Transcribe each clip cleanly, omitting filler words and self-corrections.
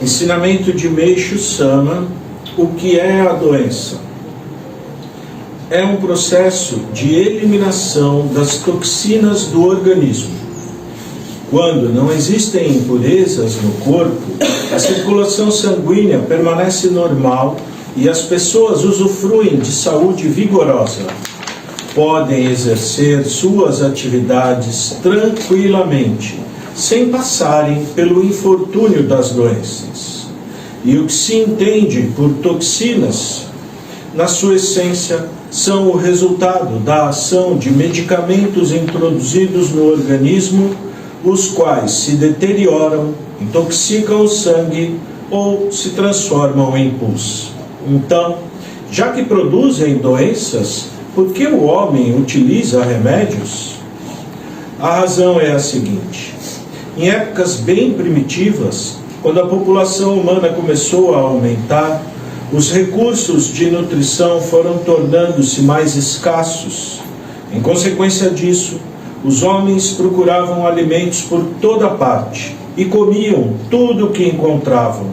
Ensinamento de Meishu Sama: o que é a doença? É um processo de eliminação das toxinas do organismo. Quando não existem impurezas no corpo, a circulação sanguínea permanece normal e as pessoas usufruem de saúde vigorosa. Podem exercer suas atividades tranquilamente, sem passarem pelo infortúnio das doenças. E o que se entende por toxinas, na sua essência, são o resultado da ação de medicamentos introduzidos no organismo, os quais se deterioram, intoxicam o sangue ou se transformam em pus. Então, já que produzem doenças, por que o homem utiliza remédios? A razão é a seguinte: em épocas bem primitivas, quando a população humana começou a aumentar, os recursos de nutrição foram tornando-se mais escassos. Em consequência disso, os homens procuravam alimentos por toda parte e comiam tudo o que encontravam,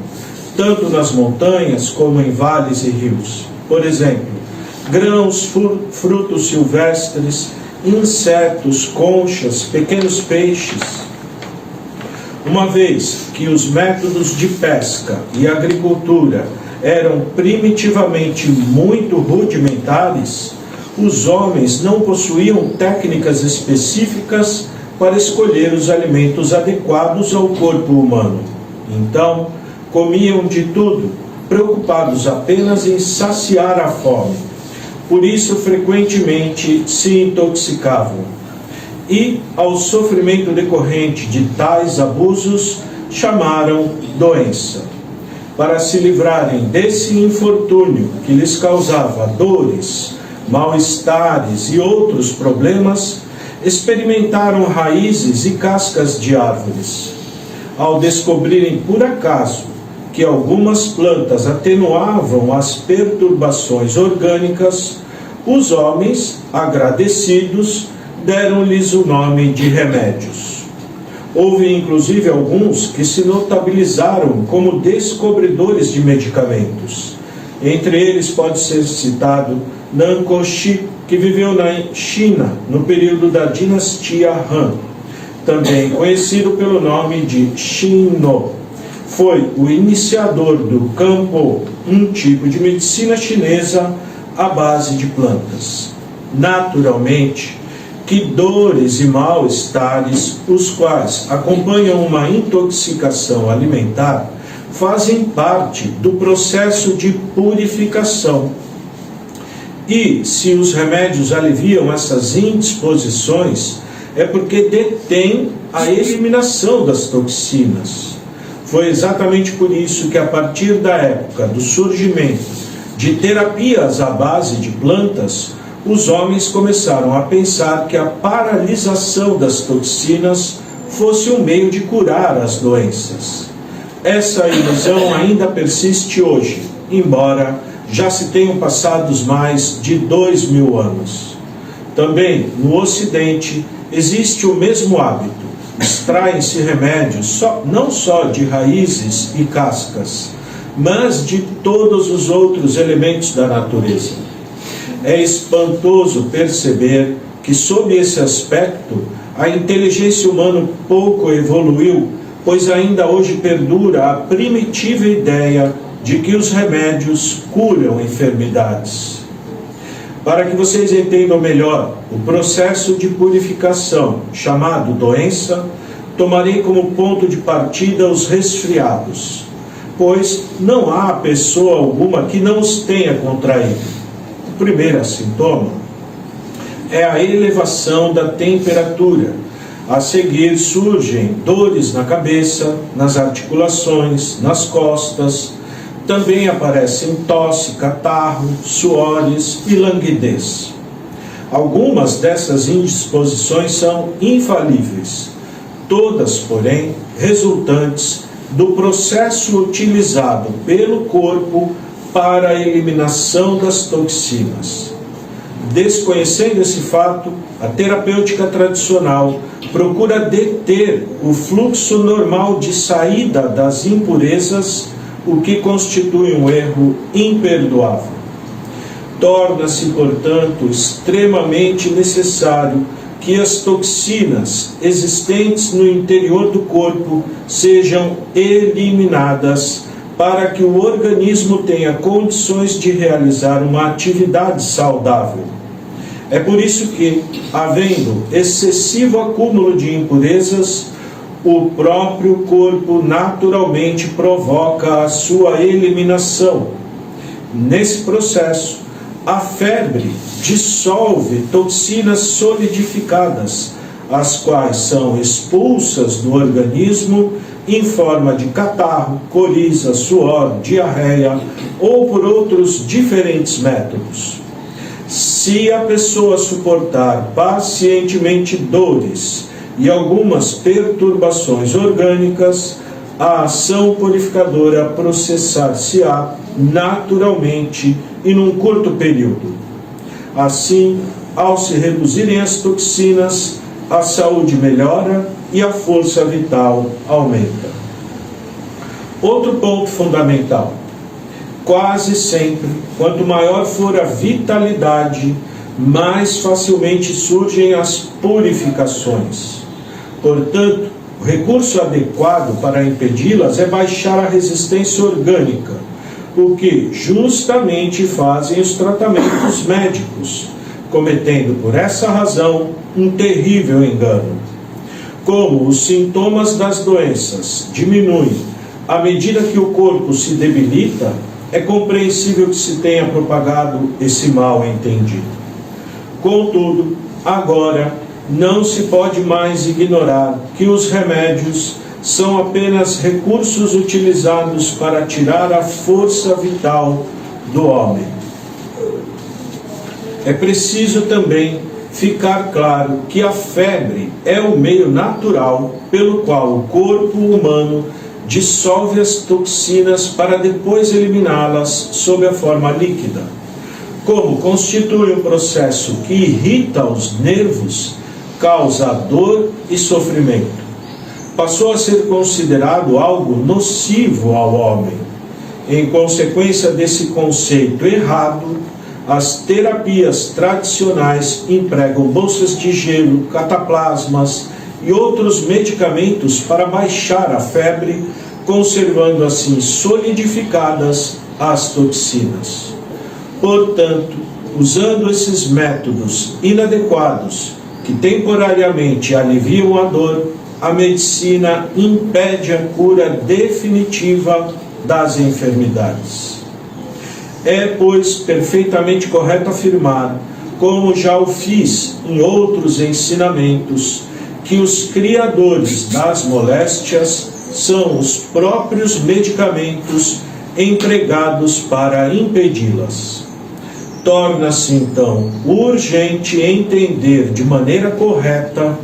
tanto nas montanhas como em vales e rios. Por exemplo, grãos, frutos silvestres, insetos, conchas, pequenos peixes. Uma vez que os métodos de pesca e agricultura eram primitivamente muito rudimentares, os homens não possuíam técnicas específicas para escolher os alimentos adequados ao corpo humano. Então, comiam de tudo, preocupados apenas em saciar a fome. Por isso, frequentemente se intoxicavam. E, ao sofrimento decorrente de tais abusos, chamaram doença. Para se livrarem desse infortúnio que lhes causava dores, mal-estares e outros problemas, experimentaram raízes e cascas de árvores. Ao descobrirem por acaso que algumas plantas atenuavam as perturbações orgânicas, os homens, agradecidos, deram-lhes o nome de remédios. Houve inclusive alguns que se notabilizaram como descobridores de medicamentos. Entre eles pode ser citado Nankoshi, que viveu na China no período da dinastia Han, também conhecido pelo nome de Shinno. Foi o iniciador do Kanpo, um tipo de medicina chinesa à base de plantas. Naturalmente, que dores e mal-estares, os quais acompanham uma intoxicação alimentar, fazem parte do processo de purificação. E, se os remédios aliviam essas indisposições, é porque detêm a eliminação das toxinas. Foi exatamente por isso que, a partir da época do surgimento de terapias à base de plantas, os homens começaram a pensar que a paralisação das toxinas fosse um meio de curar as doenças. Essa ilusão ainda persiste hoje, embora já se tenham passado mais de 2000 anos. Também, no Ocidente, existe o mesmo hábito. Extraem-se remédios não só de raízes e cascas, mas de todos os outros elementos da natureza. É espantoso perceber que, sob esse aspecto, a inteligência humana pouco evoluiu, pois ainda hoje perdura a primitiva ideia de que os remédios curam enfermidades. Para que vocês entendam melhor o processo de purificação, chamado doença, tomarei como ponto de partida os resfriados, pois não há pessoa alguma que não os tenha contraído. O primeiro sintoma é a elevação da temperatura. A seguir surgem dores na cabeça, nas articulações, nas costas. Também aparecem tosse, catarro, suores e languidez. Algumas dessas indisposições são infalíveis, todas, porém, resultantes do processo utilizado pelo corpo para a eliminação das toxinas. Desconhecendo esse fato, a terapêutica tradicional procura deter o fluxo normal de saída das impurezas, o que constitui um erro imperdoável. Torna-se, portanto, extremamente necessário que as toxinas existentes no interior do corpo sejam eliminadas para que o organismo tenha condições de realizar uma atividade saudável. É por isso que, havendo excessivo acúmulo de impurezas, o próprio corpo naturalmente provoca a sua eliminação. Nesse processo, a febre dissolve toxinas solidificadas, as quais são expulsas do organismo em forma de catarro, coriza, suor, diarreia ou por outros diferentes métodos. Se a pessoa suportar pacientemente dores e algumas perturbações orgânicas, a ação purificadora processar-se-á naturalmente e num curto período. Assim, ao se reduzirem as toxinas, a saúde melhora e a força vital aumenta. Outro ponto fundamental: quase sempre, quanto maior for a vitalidade, mais facilmente surgem as purificações. Portanto, o recurso adequado para impedi-las é baixar a resistência orgânica, o que justamente fazem os tratamentos médicos, cometendo por essa razão um terrível engano. Como os sintomas das doenças diminuem à medida que o corpo se debilita, é compreensível que se tenha propagado esse mal entendido. Contudo, agora, não se pode mais ignorar que os remédios são apenas recursos utilizados para tirar a força vital do homem. É preciso também ficar claro que a febre é o meio natural pelo qual o corpo humano dissolve as toxinas para depois eliminá-las sob a forma líquida. Como constitui um processo que irrita os nervos, causa dor e sofrimento, passou a ser considerado algo nocivo ao homem. Em consequência desse conceito errado, as terapias tradicionais empregam bolsas de gelo, cataplasmas e outros medicamentos para baixar a febre, conservando assim solidificadas as toxinas. Portanto, usando esses métodos inadequados, que temporariamente aliviam a dor, a medicina impede a cura definitiva das enfermidades. É, pois, perfeitamente correto afirmar, como já o fiz em outros ensinamentos, que os criadores das moléstias são os próprios medicamentos empregados para impedi-las. Torna-se, então, urgente entender de maneira correta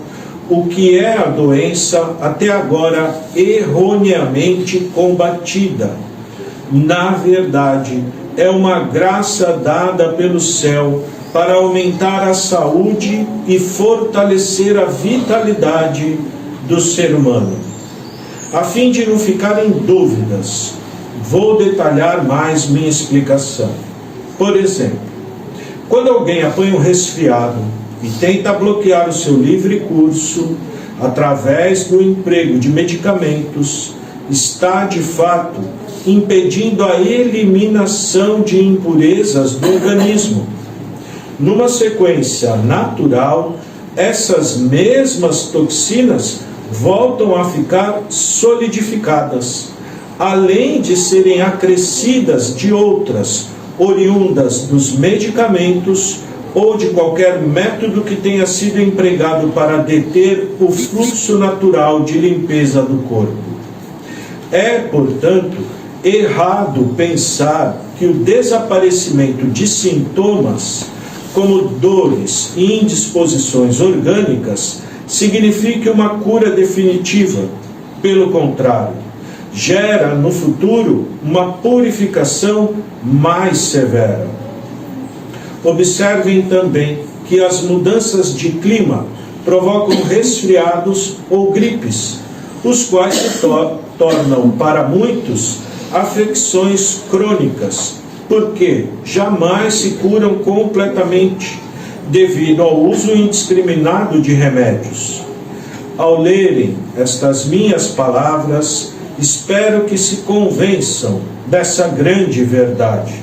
o que é a doença até agora erroneamente combatida. Na verdade, é uma graça dada pelo céu para aumentar a saúde e fortalecer a vitalidade do ser humano. A fim de não ficar em dúvidas, vou detalhar mais minha explicação. Por exemplo, quando alguém apanha um resfriado e tenta bloquear o seu livre curso através do emprego de medicamentos, está de fato impedindo a eliminação de impurezas do organismo. Numa sequência natural, essas mesmas toxinas voltam a ficar solidificadas, além de serem acrescidas de outras, oriundas dos medicamentos ou de qualquer método que tenha sido empregado para deter o fluxo natural de limpeza do corpo. É, portanto, errado pensar que o desaparecimento de sintomas, como dores e indisposições orgânicas, signifique uma cura definitiva. Pelo contrário, gera no futuro uma purificação mais severa. Observem também que as mudanças de clima provocam resfriados ou gripes, os quais se tornam, para muitos, afecções crônicas, porque jamais se curam completamente, devido ao uso indiscriminado de remédios. Ao lerem estas minhas palavras, espero que se convençam dessa grande verdade.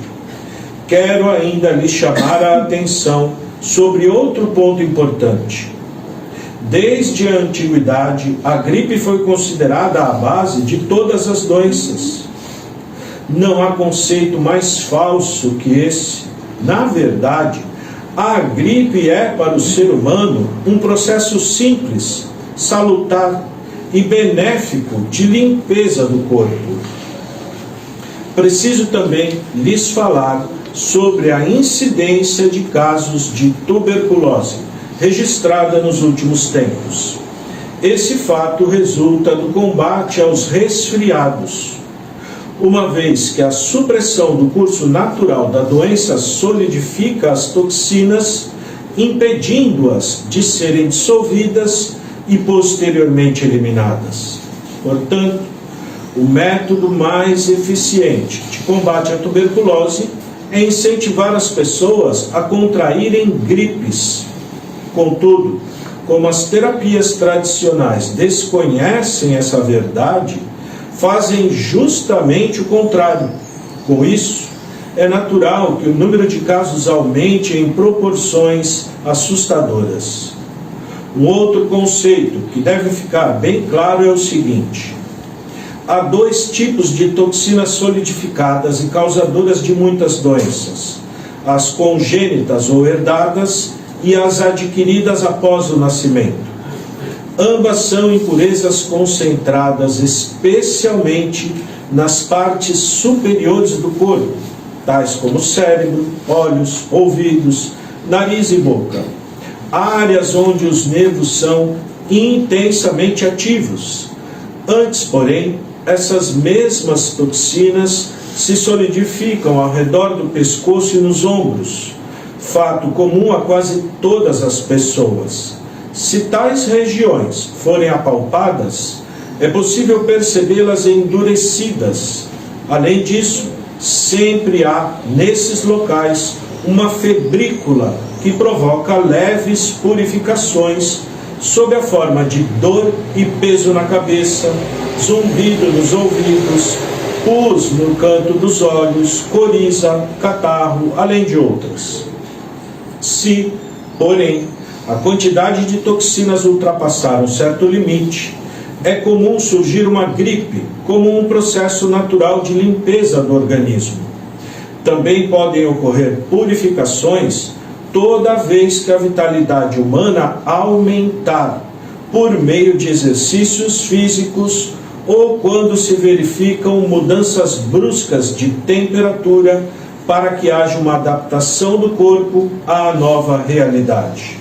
Quero ainda lhes chamar a atenção sobre outro ponto importante. Desde a antiguidade, a gripe foi considerada a base de todas as doenças. Não há conceito mais falso que esse. Na verdade, a gripe é para o ser humano um processo simples, salutar e benéfico de limpeza do corpo. Preciso também lhes falar sobre a incidência de casos de tuberculose registrada nos últimos tempos. Esse fato resulta do combate aos resfriados, uma vez que a supressão do curso natural da doença solidifica as toxinas, impedindo-as de serem dissolvidas e posteriormente eliminadas. Portanto, o método mais eficiente de combate à tuberculose é incentivar as pessoas a contraírem gripes. Contudo, como as terapias tradicionais desconhecem essa verdade, fazem justamente o contrário. Com isso, é natural que o número de casos aumente em proporções assustadoras. Um outro conceito que deve ficar bem claro é o seguinte: há dois tipos de toxinas solidificadas e causadoras de muitas doenças: as congênitas ou herdadas e as adquiridas após o nascimento. Ambas são impurezas concentradas especialmente nas partes superiores do corpo, tais como cérebro, olhos, ouvidos, nariz e boca. Áreas onde os nervos são intensamente ativos. Antes, porém, essas mesmas toxinas se solidificam ao redor do pescoço e nos ombros, fato comum a quase todas as pessoas. Se tais regiões forem apalpadas, é possível percebê-las endurecidas. Além disso, sempre há, nesses locais, uma febrícula que provoca leves purificações sob a forma de dor e peso na cabeça, zumbido nos ouvidos, pus no canto dos olhos, coriza, catarro, além de outras. Se, porém, a quantidade de toxinas ultrapassar um certo limite, é comum surgir uma gripe como um processo natural de limpeza do organismo. Também podem ocorrer purificações toda vez que a vitalidade humana aumentar por meio de exercícios físicos ou quando se verificam mudanças bruscas de temperatura para que haja uma adaptação do corpo à nova realidade.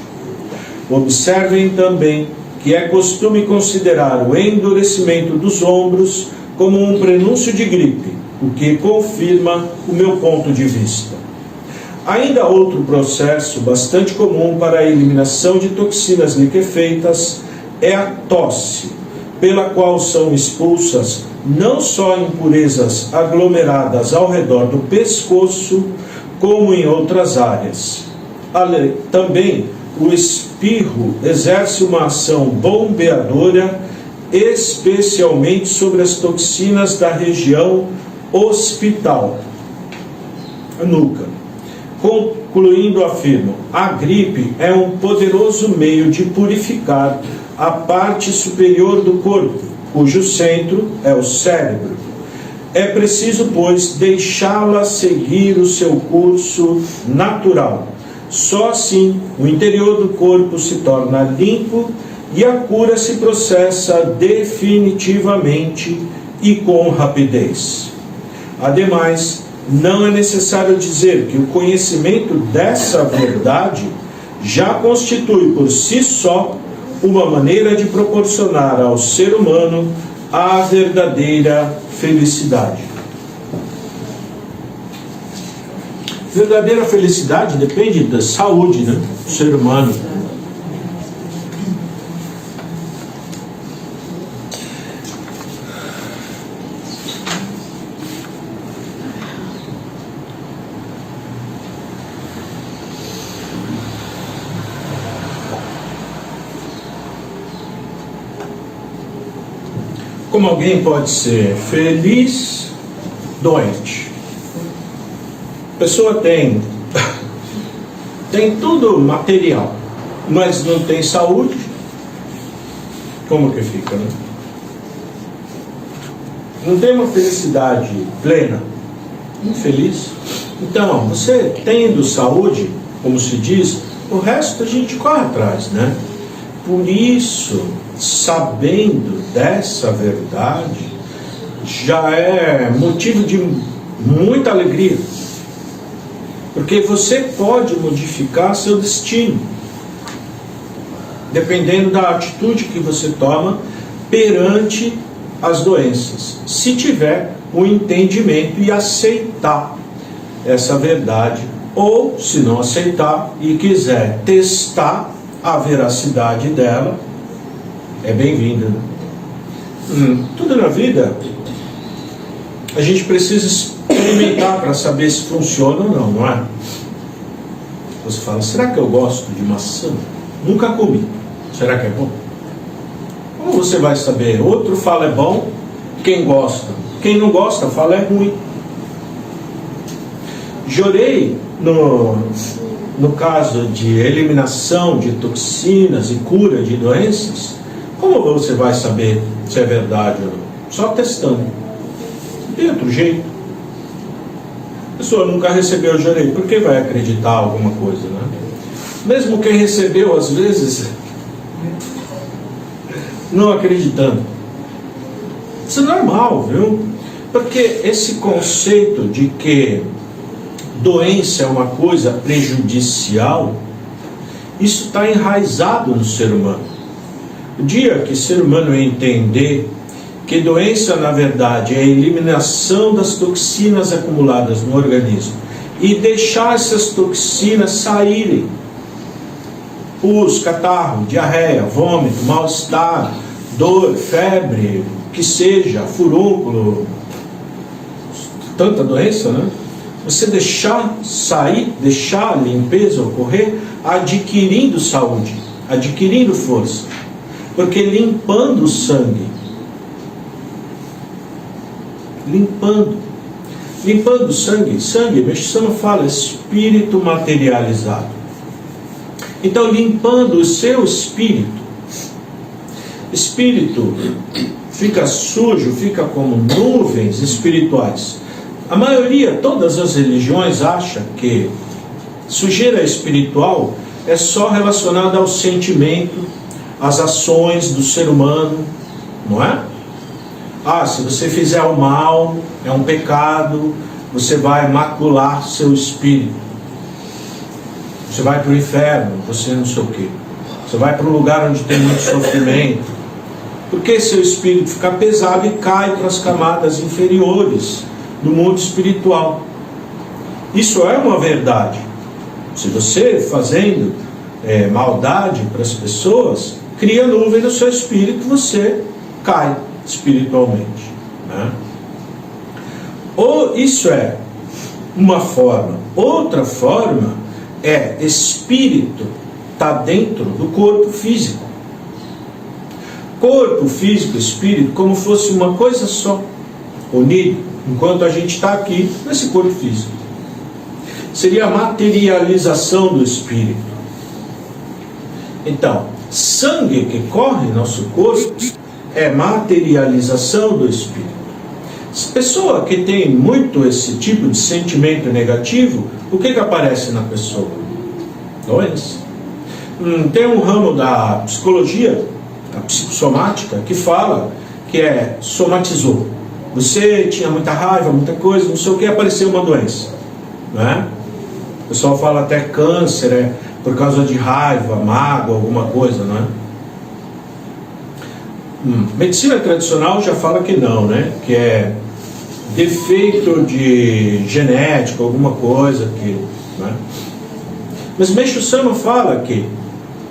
Observem também que é costume considerar o endurecimento dos ombros como um prenúncio de gripe, o que confirma o meu ponto de vista. Ainda outro processo bastante comum para a eliminação de toxinas liquefeitas é a tosse, pela qual são expulsas não só impurezas aglomeradas ao redor do pescoço, como em outras áreas. Também o espirro exerce uma ação bombeadora, especialmente sobre as toxinas da região occipital, nuca. Concluindo, afirmo: a gripe é um poderoso meio de purificar a parte superior do corpo, cujo centro é o cérebro. É preciso, pois, deixá-la seguir o seu curso natural. Só assim o interior do corpo se torna limpo e a cura se processa definitivamente e com rapidez. Ademais, não é necessário dizer que o conhecimento dessa verdade já constitui por si só uma maneira de proporcionar ao ser humano a verdadeira felicidade. Verdadeira felicidade depende da saúde, né, do ser humano. Como alguém pode ser feliz, doente? A pessoa tem tudo material, mas não tem saúde, como que fica, né? Não tem uma felicidade plena, infeliz. Então, você tendo saúde, como se diz, o resto a gente corre atrás, né? Por isso, sabendo dessa verdade, já é motivo de muita alegria, porque você pode modificar seu destino, dependendo da atitude que você toma perante as doenças, se tiver o entendimento e aceitar essa verdade, ou se não aceitar e quiser testar a veracidade dela, é bem-vinda, né? Tudo na vida a gente precisa experimentar para saber se funciona ou não, não é? Você fala, será que eu gosto de maçã? Nunca comi. Será que é bom? Como você vai saber? Outro fala é bom, quem gosta. Quem não gosta fala é ruim. Jorei no caso de eliminação de toxinas e cura de doenças. Como você vai saber se é verdade ou não? Só testando. Não tem outro jeito. A pessoa nunca recebeu o jorei, por que vai acreditar em alguma coisa, né? Mesmo quem recebeu, às vezes, não acreditando. Isso é normal, viu? Porque esse conceito de que doença é uma coisa prejudicial, isso está enraizado no ser humano. O dia que o ser humano entender que doença, na verdade, é a eliminação das toxinas acumuladas no organismo e deixar essas toxinas saírem, pus, catarro, diarreia, vômito, mal-estar, dor, febre, que seja, furúnculo, tanta doença, né? Você deixar sair, deixar a limpeza ocorrer, adquirindo saúde, adquirindo força. Porque limpando o sangue, limpando o sangue, Meixo fala, espírito materializado. Então, limpando o seu espírito fica sujo, fica como nuvens espirituais. A maioria, todas as religiões acham que sujeira espiritual é só relacionada ao sentimento, às ações do ser humano, não é? Se você fizer o mal, é um pecado, você vai macular seu espírito. Você vai para o inferno, você não sei o quê. Você vai para um lugar onde tem muito sofrimento. Porque seu espírito fica pesado e cai para as camadas inferiores do mundo espiritual. Isso é uma verdade. Se você fazendo maldade para as pessoas, cria nuvem no seu espírito, você cai espiritualmente, né? Ou isso é uma forma. Outra forma é espírito está dentro do corpo físico. Corpo físico e espírito como fosse uma coisa só, unido, enquanto a gente está aqui nesse corpo físico. Seria a materialização do espírito. Então, sangue que corre em nosso corpo é materialização do espírito. Pessoa que tem muito esse tipo de sentimento negativo, o que aparece na pessoa? Doença. Tem um ramo da psicologia, a psicossomática, que fala que somatizou. Você tinha muita raiva, muita coisa, não sei o que, apareceu uma doença, né? O pessoal fala até câncer, por causa de raiva, mágoa, alguma coisa, não é? Medicina tradicional já fala que não, né? Que é defeito de genética, alguma coisa que, né? Mas Meixo Sama fala que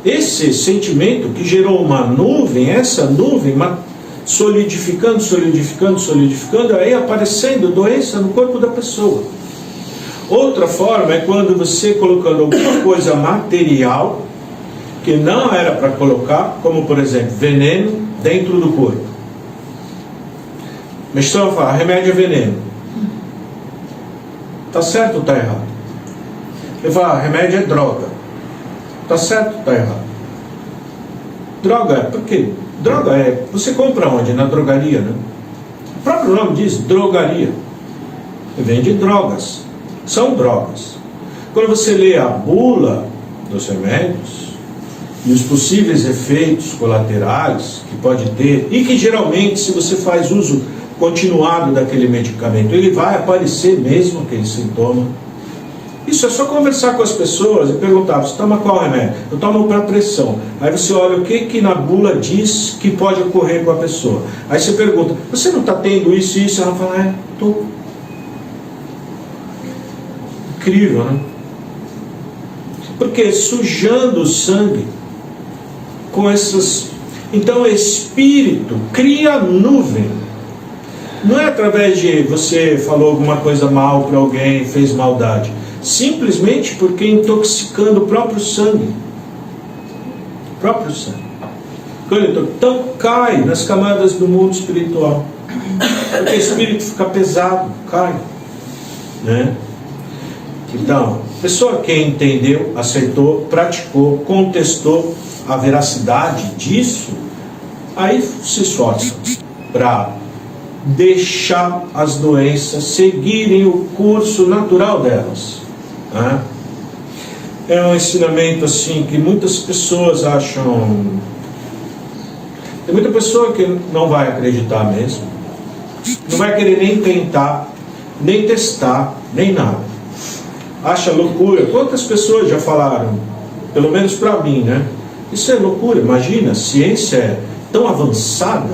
esse sentimento que gerou uma nuvem, essa nuvem solidificando, aí aparecendo doença no corpo da pessoa. Outra forma é quando você colocando alguma coisa material que não era para colocar, como por exemplo veneno dentro do corpo. Meixo Sama fala, remédio é veneno. Está certo ou está errado? Ele fala, remédio é droga. Está certo ou está errado? Droga é, por quê? Droga é, você compra onde? Na drogaria, né? O próprio nome diz drogaria. Vende drogas. São drogas. Quando você lê a bula dos remédios e os possíveis efeitos colaterais que pode ter, e que geralmente, se você faz uso continuado daquele medicamento, ele vai aparecer mesmo aquele sintoma. Isso é só conversar com as pessoas e perguntar, você toma qual remédio? Eu tomo para pressão. Aí você olha o que na bula diz que pode ocorrer com a pessoa. Aí você pergunta, você não está tendo isso e isso? Ela fala, estou. Incrível, né? Porque sujando o sangue com essas... Então o espírito cria nuvem. Não é através de você falou alguma coisa mal para alguém, fez maldade. Simplesmente porque intoxicando o próprio sangue. O próprio sangue. Então cai nas camadas do mundo espiritual. Porque o espírito fica pesado, cai. Né? Então, a pessoa que entendeu, aceitou, praticou, contestou a veracidade disso, aí se esforça para deixar as doenças seguirem o curso natural delas. Né? É um ensinamento assim que muitas pessoas acham. Tem muita pessoa que não vai acreditar mesmo, não vai querer nem tentar, nem testar, nem nada. Acha loucura. Quantas pessoas já falaram, pelo menos para mim, né? Isso é loucura. Imagina, a ciência é tão avançada.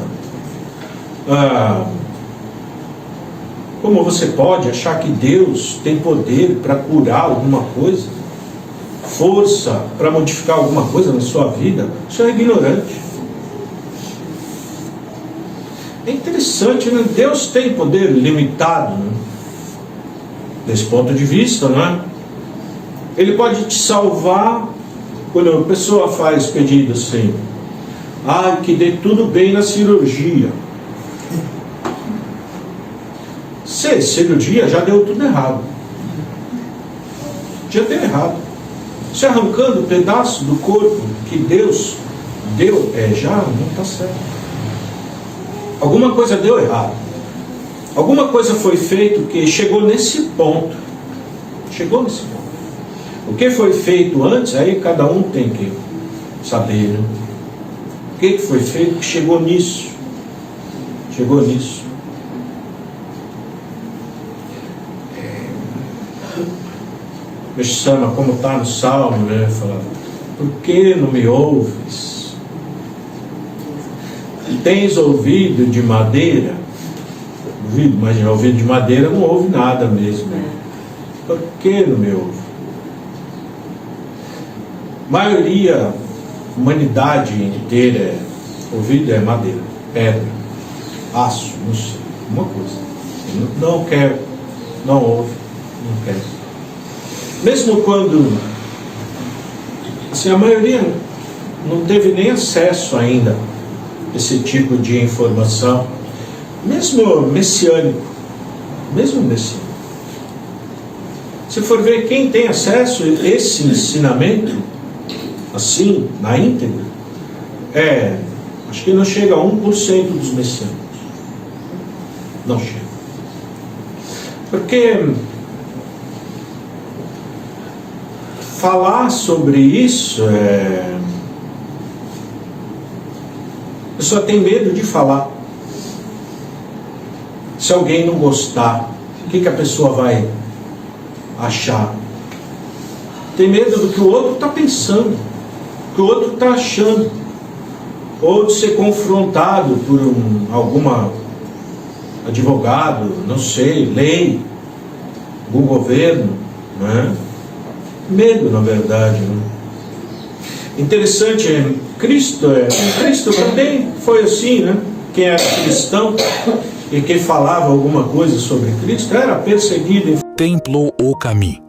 Como você pode achar que Deus tem poder para curar alguma coisa? Força para modificar alguma coisa na sua vida? Isso é ignorante. É interessante, né? Deus tem poder limitado, né? Desse ponto de vista, não é? Ele pode te salvar quando a pessoa faz pedido assim, que dê tudo bem na cirurgia. Se cirurgia já deu tudo errado. Já deu errado. Se arrancando um pedaço do corpo que Deus deu, já não está certo. Alguma coisa deu errado. Alguma coisa foi feito que chegou nesse ponto. Chegou nesse ponto. O que foi feito antes, aí cada um tem que saber, né? O que foi feito que chegou nisso? Chegou nisso. Meixo Sama, como está no Salmo, né? Fala, por que não me ouves? Tens ouvido de madeira? Mas ouvido de madeira não ouve nada mesmo. Por que não me ouve? Maioria, humanidade inteira, ouvido é madeira, pedra, aço, não sei, alguma coisa. Não quer, não ouve, não quer. Mesmo quando assim, a maioria não teve nem acesso ainda a esse tipo de informação. Mesmo messiânico, se for ver quem tem acesso a esse ensinamento, assim, na íntegra, acho que não chega a 1% dos messiânicos. Não chega. Porque falar sobre isso a pessoa tem medo de falar. Se alguém não gostar, o que a pessoa vai achar? Tem medo do que o outro está pensando, do que o outro está achando, ou de ser confrontado por alguma advogado, não sei, lei, do governo, né? Medo, na verdade, né? Interessante, Cristo também foi assim, né? Quem era cristão e quem falava alguma coisa sobre Cristo era perseguido. Templo O Caminho.